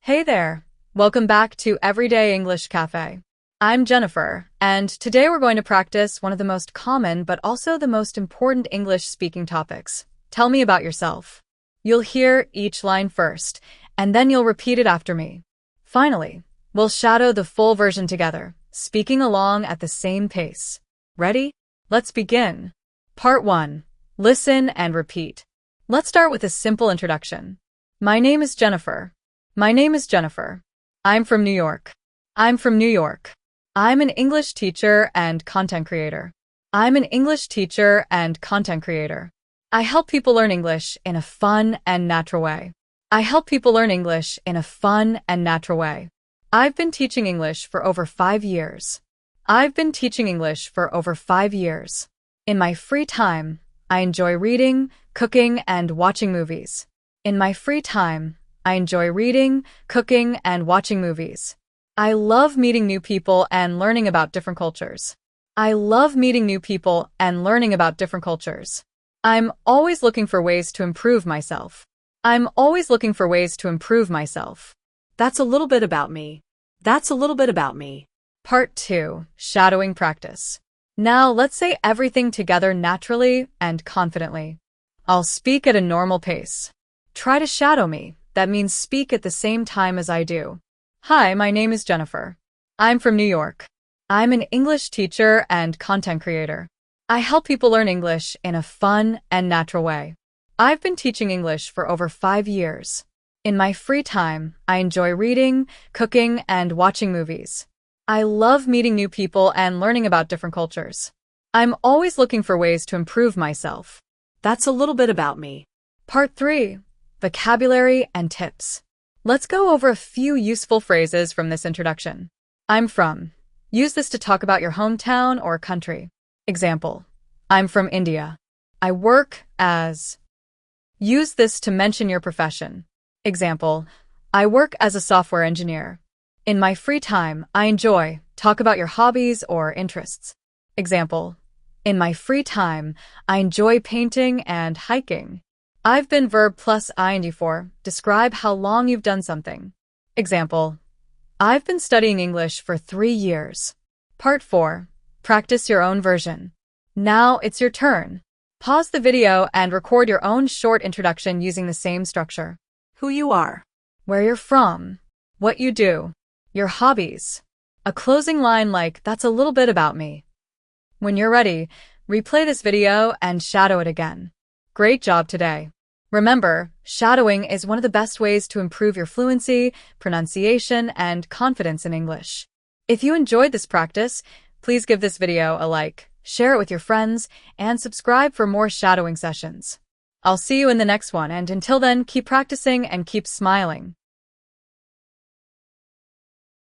Hey there! Welcome back to Everyday English Café. I'm Jennifer, and today we're going to practice one of the most common but also the most important English speaking topics. Tell me about yourself. You'll hear each line first, and then you'll repeat it after me. Finally, we'll shadow the full version together, speaking along at the same pace. Ready? Let's begin. Part 1. Listen and repeat. Let's start with a simple introduction. My name is Jennifer. My name is Jennifer. I'm from New York. I'm from New York. I'm an English teacher and content creator. I'm an English teacher and content creator. I help people learn English in a fun and natural way. I help people learn English in a fun and natural way. I've been teaching English for over 5 years. I've been teaching English for over 5 years. In my free time, I enjoy reading, cooking, and watching movies. In my free time, I enjoy reading, cooking, and watching movies. I love meeting new people and learning about different cultures. I love meeting new people and learning about different cultures. I'm always looking for ways to improve myself. I'm always looking for ways to improve myself. That's a little bit about me. That's a little bit about me. Part 2. Shadowing practice. Now let's say everything together naturally and confidently. I'll speak at a normal pace. Try to shadow me. That means speak at the same time as I do. Hi, my name is Jennifer. I'm from New York. I'm an English teacher and content creator. I help people learn English in a fun and natural way. I've been teaching English for over 5 years. In my free time, I enjoy reading, cooking, and watching movies. I love meeting new people and learning about different cultures. I'm always looking for ways to improve myself. That's a little bit about me. Part 3. Vocabulary and tips. Let's go over a few useful phrases from this introduction. I'm from. Use this to talk about your hometown or country. Example. I'm from India. I work as. Use this to mention your profession. Example. I work as a software engineer. In my free time, I enjoy. Talk about your hobbies or interests. Example. In my free time, I enjoy painting and hiking. I've been verb plus ing for. Describe how long you've done something. Example. I've been studying English for 3 years. Part 4. Practice your own version. Now it's your turn. Pause the video and record your own short introduction using the same structure. Who you are. Where you're from. What you do. Your hobbies. A closing line like, that's a little bit about me. When you're ready, replay this video and shadow it again. Great job today. Remember, shadowing is one of the best ways to improve your fluency, pronunciation, and confidence in English. If you enjoyed this practice, please give this video a like, share it with your friends, and subscribe for more shadowing sessions. I'll see you in the next one, and until then, keep practicing and keep smiling.